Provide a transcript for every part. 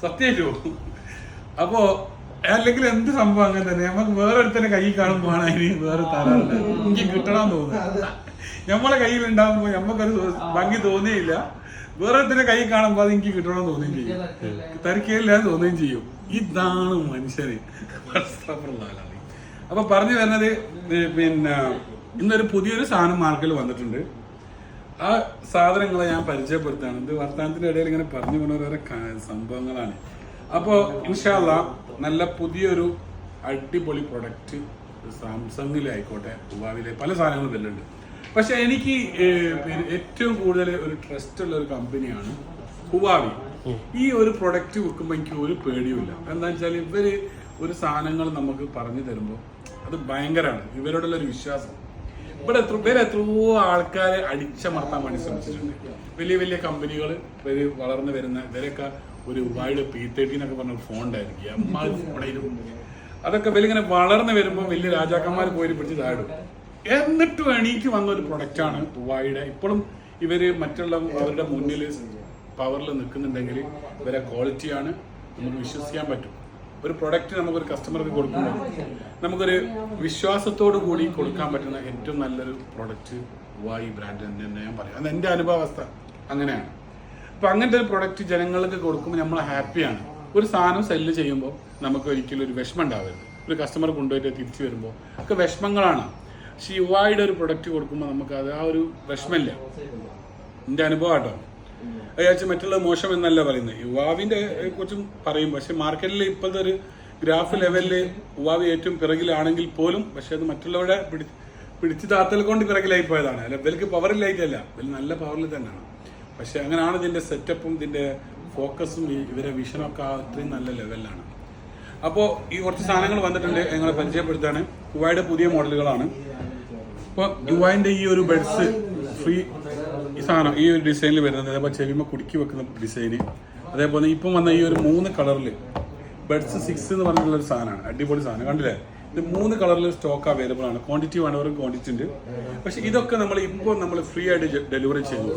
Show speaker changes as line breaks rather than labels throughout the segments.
സത്യമായിട്ടു. അപ്പോ അല്ലെങ്കിൽ എന്ത് സംഭവം അങ്ങനെ തന്നെ നമുക്ക് വേറൊരുത്തന്റെ കൈ കാണുമ്പോഴാണ് അതിന് വേറെ തരാറില്ല, എനിക്ക് കിട്ടണമെന്ന് തോന്നുന്നത്. നമ്മളെ കയ്യിലുണ്ടാകുമ്പോ നമുക്കൊരു ഭംഗി തോന്നിയില്ല, വേറൊരുത്തന്റെ കൈ കാണുമ്പോൾ അത് എനിക്ക് കിട്ടണമെന്ന് തോന്നുകയും ചെയ്യും, തരിക്കയില്ല തോന്നുകയും ചെയ്യും. ഇതാണ് മനുഷ്യര്. അപ്പൊ പറഞ്ഞു വരുന്നത് പിന്നെ ഇന്നൊരു പുതിയൊരു സാധനം മാർക്കറ്റിൽ വന്നിട്ടുണ്ട്. ആ സാധനങ്ങളെ ഞാൻ പരിചയപ്പെടുത്താണ്. ഇത് വർത്തമാനത്തിന്റെ ഇടയിൽ ഇങ്ങനെ പറഞ്ഞു പോകുന്ന ഓരോ സംഭവങ്ങളാണ്. അപ്പോൾ ഇൻഷാ അല്ലാഹ് നല്ല പുതിയൊരു അടിപൊളി പ്രൊഡക്റ്റ് സാംസങ്ങിലായിക്കോട്ടെ ഹുവാവിയിലെ പല സാധനങ്ങളും വരുന്നുണ്ട്. പക്ഷെ എനിക്ക് ഏറ്റവും കൂടുതൽ ഒരു ട്രസ്റ്റ് ഉള്ള ഒരു കമ്പനിയാണ് ഹുവാവി. ഈ ഒരു പ്രൊഡക്റ്റ് വെക്കുമ്പോൾ എനിക്ക് ഒരു പേടിയുമില്ല. എന്താ വെച്ചാൽ ഇവര് ഒരു സാധനങ്ങൾ നമുക്ക് പറഞ്ഞു തരുമ്പോൾ അത് ഭയങ്കരമാണ്. ഇവരോടുള്ള ഒരു വിശ്വാസം. ഇവിടെ എത്രയോ ആൾക്കാരെ അടിച്ചമർത്താൻ വേണ്ടി ശ്രമിച്ചിട്ടുണ്ട്. വലിയ വലിയ കമ്പനികൾ വളർന്നു വരുന്ന ഇവരൊക്കെ ഒരു വൈഡ് P30 എന്നൊക്കെ പറഞ്ഞ ഫോൺ ഉണ്ടായിരിക്കും, അമ്മാതിരി ഫോണായിരുന്നു. അതൊക്കെ വലിയ വളർന്നു വരുമ്പോൾ വലിയ രാജാക്കന്മാർ പോയി പിടിച്ച് താഴും. എന്നിട്ടും എണീക്ക് വന്ന ഒരു പ്രൊഡക്റ്റാണ് ഹുവായിയുടെ. ഇപ്പോഴും ഇവര് മറ്റുള്ള അവരുടെ മുന്നിൽ പവറിൽ നിൽക്കുന്നുണ്ടെങ്കിൽ ഇവരെ ക്വാളിറ്റിയാണ് നമുക്ക് വിശ്വസിക്കാൻ പറ്റും. ഒരു പ്രൊഡക്റ്റ് നമുക്കൊരു കസ്റ്റമർക്ക് കൊടുക്കുമ്പോൾ നമുക്കൊരു വിശ്വാസത്തോടു കൂടി കൊടുക്കാൻ പറ്റുന്ന ഏറ്റവും നല്ലൊരു പ്രൊഡക്റ്റ് ഹുവായി ബ്രാൻഡ് തന്നെ ഞാൻ പറയും. അത് എൻ്റെ അനുഭവാവസ്ഥ അങ്ങനെയാണ്. അപ്പൊ അങ്ങനത്തെ ഒരു പ്രൊഡക്റ്റ് ജനങ്ങൾക്ക് കൊടുക്കുമ്പോൾ നമ്മൾ ഹാപ്പിയാണ്. ഒരു സാധനം സെല്ല് ചെയ്യുമ്പോൾ നമുക്ക് ഒരിക്കലും ഒരു വിഷമം ഉണ്ടാവരുത്. ഒരു കസ്റ്റമർ കൊണ്ടുപോയിട്ട് തിരിച്ചു വരുമ്പോൾ ഒക്കെ വിഷമങ്ങളാണ്. പക്ഷെ ഹുവായിയുടെ ഒരു പ്രൊഡക്റ്റ് കൊടുക്കുമ്പോൾ നമുക്ക് അത് ആ ഒരു വിഷമമില്ല. എൻ്റെ അനുഭവം കേട്ടോ. അയാഴ്ച മറ്റുള്ള മോശം എന്നല്ല പറയുന്നത്, ഹുവാവിന്റെ കുറിച്ചും പറയും. പക്ഷെ മാർക്കറ്റിൽ ഇപ്പോഴത്തെ ഒരു ഗ്രാഫ് ലെവലില് ഹുവാവി ഏറ്റവും പിറകിലാണെങ്കിൽ പോലും പക്ഷെ അത് മറ്റുള്ളവരുടെ പിടിച്ചു താത്തൽ കൊണ്ട് പിറകിലായി പോയതാണ്. അല്ല, ഇവർക്ക് പവറിലായിട്ടല്ല, ഇവർ നല്ല പവറിൽ തന്നെയാണ്. പക്ഷെ അങ്ങനെയാണ് ഇതിന്റെ സെറ്റപ്പും ഇതിന്റെ ഫോക്കസും ഇവരെ വിഷനൊക്കെ അത്രയും നല്ല ലെവലിലാണ്. അപ്പോൾ ഈ കുറച്ച് സാധനങ്ങൾ വന്നിട്ടുണ്ട്, ഞങ്ങളെ പരിചയപ്പെടുത്താണ്. ഹുവായുടെ പുതിയ മോഡലുകളാണ്. അപ്പോൾ ഹുവായിന്റെ ഈ ഒരു ബെഡ്സ് ഫ്രീ ഈ സാധനം ഈ ഒരു ഡിസൈനിൽ വരുന്നത്, അതേപോലെ ചെവിമ കുടുക്കി വെക്കുന്ന ഡിസൈന്, അതേപോലെ ഇപ്പം വന്ന ഈ ഒരു 3 കളറിൽ ബെഡ്സ് 6 എന്ന് പറഞ്ഞിട്ടുള്ള ഒരു സാധനമാണ്. അടിപൊളി സാധനം കണ്ടില്ലേ. ഇത് 3 കളറിൽ സ്റ്റോക്ക് അവൈലബിൾ ആണ്. ക്വാണ്ടിറ്റി വേണ്ടവർക്ക് ക്വാണ്ടിറ്റി ഉണ്ട്. പക്ഷെ ഇതൊക്കെ നമ്മൾ ഫ്രീ ആയിട്ട് ഡെലിവറി ചെയ്തു.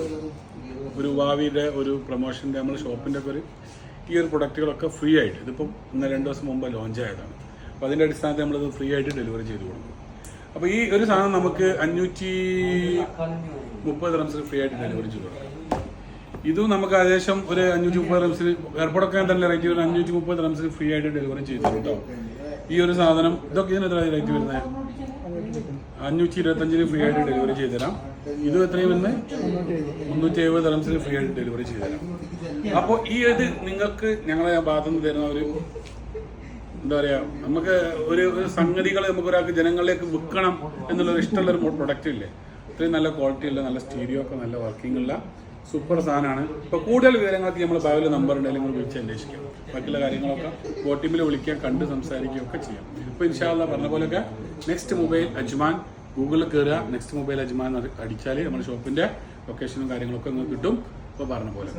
ഒരു ഹുവാവിയുടെ ഒരു പ്രൊമോഷൻ്റെ നമ്മൾ ഷോപ്പിൻ്റെ ഒക്കെ ഈ ഒരു പ്രൊഡക്റ്റുകളൊക്കെ ഫ്രീ ആയിട്ട്, ഇതിപ്പം 1-2 ദിവസം മുമ്പ് ലോഞ്ച് ആയതാണ്. അപ്പോൾ അതിൻ്റെ അടിസ്ഥാനത്തിൽ നമ്മളിത് ഫ്രീ ആയിട്ട് ഡെലിവറി ചെയ്ത് കൊടുക്കും. അപ്പോൾ ഈ ഒരു സാധനം നമുക്ക് 530 ദിർഹംസിന് ഫ്രീ ആയിട്ട് ഡെലിവറി ചെയ്ത് കൊടുക്കാം. ഇതും നമുക്ക് ഏകദേശം ഒരു 530 ദിർഹംസിന് എയർപോർട്ടൊക്കെ തന്നെ റേറ്റ് വരുന്നത് 530 ദിർഹംസിന് ഫ്രീ ആയിട്ട് ഡെലിവറി ചെയ്ത് കേട്ടോ. ഈ ഒരു സാധനം ഇതൊക്കെ ഇതിന് എത്ര റേറ്റ് വരുന്നത്? 525 ഫ്രീ ആയിട്ട് ഡെലിവറി ചെയ്ത് തരാം. ഇത് എത്രയും വരുന്നത് 370 ദിർഹംസിന് ഫ്രീ ആയിട്ട് ഡെലിവറി ചെയ്ത് തരാം. അപ്പോൾ ഈ ഇത് നിങ്ങൾക്ക് ഞങ്ങളെ ഭാഗത്തുനിന്ന് തരുന്ന ഒരു എന്താ പറയാ, നമുക്ക് ഒരു സംഗതികൾ നമുക്ക് ഒരാൾക്ക് ജനങ്ങളിലേക്ക് വിൽക്കണം എന്നുള്ളൊരു ഇഷ്ടമുള്ളൊരു പ്രൊഡക്റ്റ് ഇല്ലേ, ഇത്രയും നല്ല ക്വാളിറ്റി ഉള്ള നല്ല സ്റ്റീരിയോ ഒക്കെ നല്ല വർക്കിംഗ് ഉള്ള സൂപ്പർ സാധനമാണ്. ഇപ്പോൾ കൂടുതൽ വിവരങ്ങൾക്ക് നമ്മൾ ബയോയിൽ നമ്പർ ഉണ്ടെങ്കിൽ നിങ്ങൾ വിളിച്ച് അന്വേഷിക്കാം. ബാക്കിയുള്ള കാര്യങ്ങളൊക്കെ ബോട്ടിമിൽ വിളിക്കുക, കണ്ട് സംസാരിക്കുകയും ഒക്കെ ചെയ്യാം. അപ്പോൾ ഇൻഷാ അല്ലാഹ് പറഞ്ഞ പോലെയൊക്കെ നെക്സ്റ്റ് മൊബൈൽ അജ്മാൻ ഗൂഗിളിൽ കയറുക, നെക്സ്റ്റ് മൊബൈൽ അജ്മാൻ അടിച്ചാൽ നമ്മുടെ ഷോപ്പിൻ്റെ ലൊക്കേഷനും കാര്യങ്ങളൊക്കെ നിങ്ങൾക്ക് കിട്ടും. ഇപ്പോൾ പറഞ്ഞ പോലെ